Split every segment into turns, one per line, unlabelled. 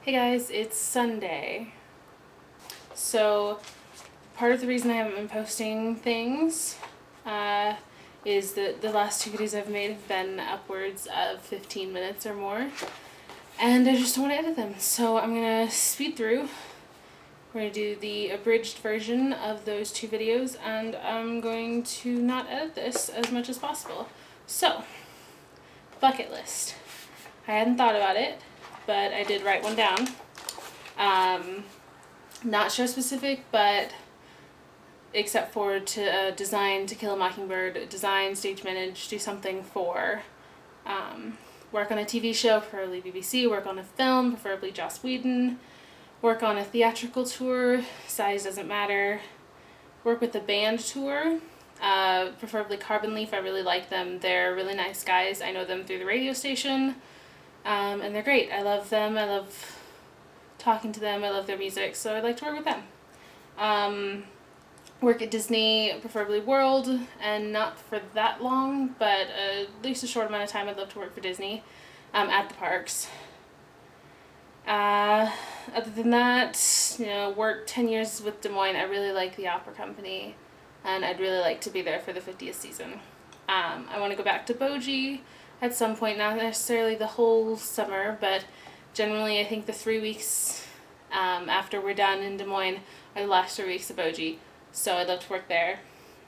Hey guys, it's Sunday. So part of the reason I haven't been posting things is that the last two videos I've made have been upwards of 15 minutes or more, and I just don't want to edit them. So I'm going to speed through. We're going to do the abridged version of those two videos, and I'm going to not edit this as much as possible. So, bucket list. I hadn't thought about it, but I did write one down. Not show specific, but except for to design To Kill a Mockingbird, design, stage manage, do something for work on a TV show, preferably BBC, work on a film, preferably Joss Whedon, work on a theatrical tour, size doesn't matter, work with a band tour, preferably Carbon Leaf. I really like them. They're really nice guys. I know them through the radio station, and they're great. I love them. I love talking to them. I love their music, so I'd like to work with them. Work at Disney, preferably World, and not for that long, but at least a short amount of time. I'd love to work for Disney at the parks. Other than that, work 10 years with Des Moines. I really like the opera company, and I'd really like to be there for the 50th season. I want to go back to Boji at some point, not necessarily the whole summer, but generally I think the 3 weeks after we're done in Des Moines are the last 3 weeks of Boji, so I'd love to work there.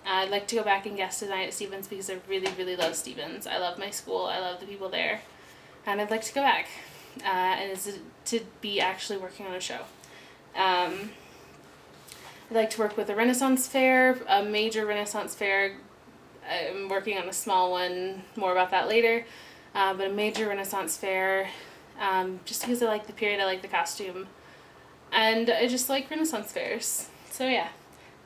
I'd like to go back and guest design at Stevens because I really, really love Stevens. I love my school, I love the people there, and I'd like to go back. And it's to be actually working on a show. I'd like to work with a Renaissance fair, a major Renaissance fair. I'm working on a small one, more about that later, but a major Renaissance fair, just because I like the period, I like the costume, and I just like Renaissance fairs. So yeah,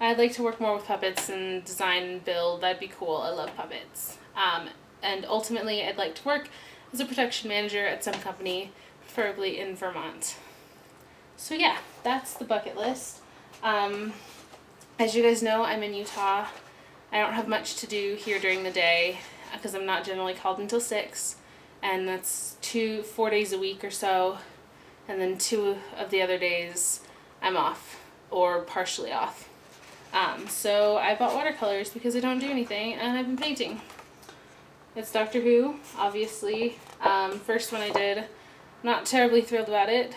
I'd like to work more with puppets and design and build. That'd be cool. I love puppets. And ultimately I'd like to work as a production manager at some company, preferably in Vermont. So yeah, that's the bucket list. As you guys know, I'm in Utah. I don't have much to do here during the day because I'm not generally called until 6, and that's 4 days a week or so, and then 2 of the other days I'm off or partially off. So I bought watercolors because I don't do anything, and I've been painting. It's Doctor Who, obviously. First one I did, not terribly thrilled about it.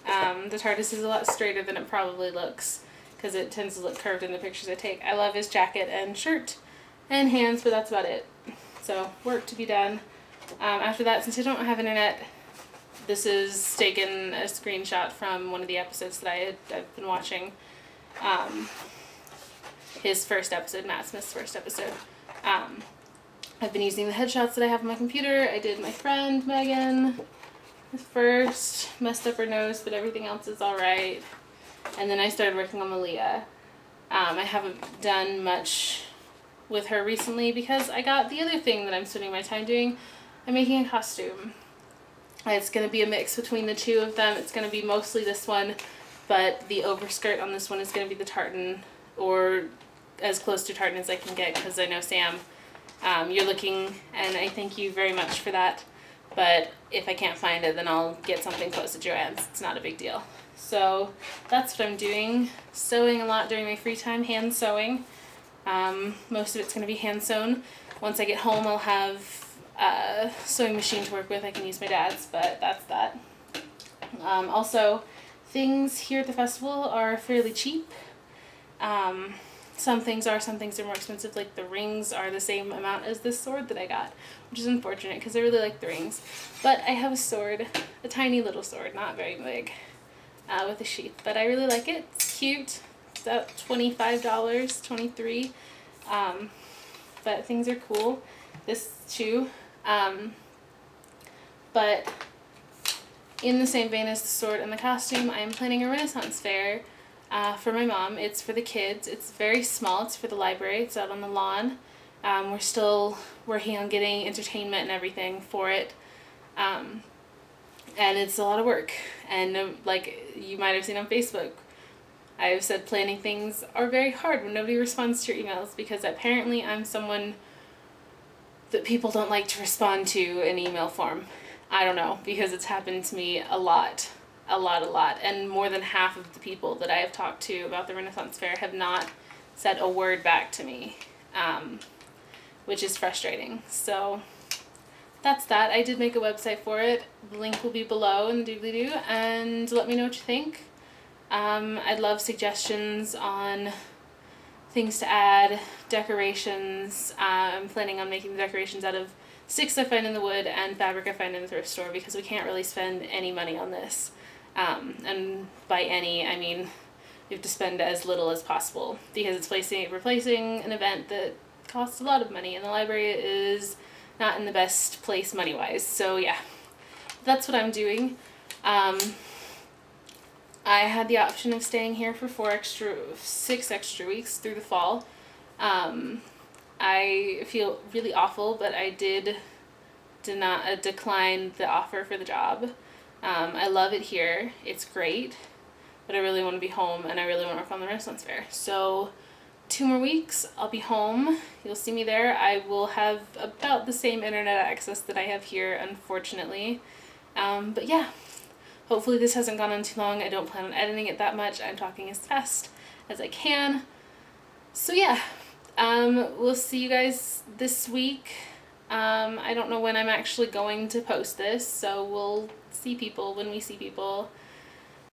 The TARDIS is a lot straighter than it probably looks because it tends to look curved in the pictures I take. I love his jacket and shirt and hands, but that's about it. So, work to be done. After that, since I don't have internet, this is taken a screenshot from one of the episodes that I've been watching. His first episode, Matt Smith's first episode. I've been using the headshots that I have on my computer. I did my friend, Megan, first. Messed up her nose, but everything else is alright. And then I started working on Malia. I haven't done much with her recently because I got the other thing that I'm spending my time doing. I'm making a costume. It's going to be a mix between the two of them. It's going to be mostly this one, but the overskirt on this one is going to be the tartan, or as close to tartan as I can get because I know Sam, you're looking, and I thank you very much for that, but if I can't find it, then I'll get something close to Joann's. It's not a big deal. So that's what I'm doing. Sewing a lot during my free time, hand sewing. Most of it's going to be hand sewn. Once I get home, I'll have a sewing machine to work with. I can use my dad's, but that's that. Also, things here at the festival are fairly cheap. Some things are more expensive, like the rings are the same amount as this sword that I got, which is unfortunate because I really like the rings. But I have a sword, a tiny little sword, not very big, with a sheath, but I really like it. It's cute. It's about $25, $23, but things are cool. This too. But in the same vein as the sword and the costume, I am planning a Renaissance fair for my mom. It's for the kids. It's very small. It's for the library. It's out on the lawn. We're still working on getting entertainment and everything for it. And it's a lot of work. And like you might have seen on Facebook, I've said planning things are very hard when nobody responds to your emails because apparently I'm someone that people don't like to respond to in email form. I don't know, because it's happened to me a lot. a lot, and more than half of the people that I have talked to about the Renaissance Fair have not said a word back to me, which is frustrating. So that's that. I did make a website for it. The link will be below in the doobly-doo, and let me know what you think. I'd love suggestions on things to add, decorations. I'm planning on making the decorations out of sticks I find in the wood and fabric I find in the thrift store, because we can't really spend any money on this. And by any, I mean we have to spend as little as possible, because it's replacing an event that costs a lot of money, and the library is not in the best place money-wise. So yeah, that's what I'm doing. I had the option of staying here for 6 extra weeks through the fall. I feel really awful, but I did not decline the offer for the job. I love it here. It's great, but I really want to be home, and I really want to work on the Renaissance Fair. So 2 more weeks, I'll be home. You'll see me there. I will have about the same internet access that I have here, unfortunately. But yeah, hopefully this hasn't gone on too long. I don't plan on editing it that much. I'm talking as fast as I can. So yeah, we'll see you guys this week. I don't know when I'm actually going to post this, so we'll see people when we see people.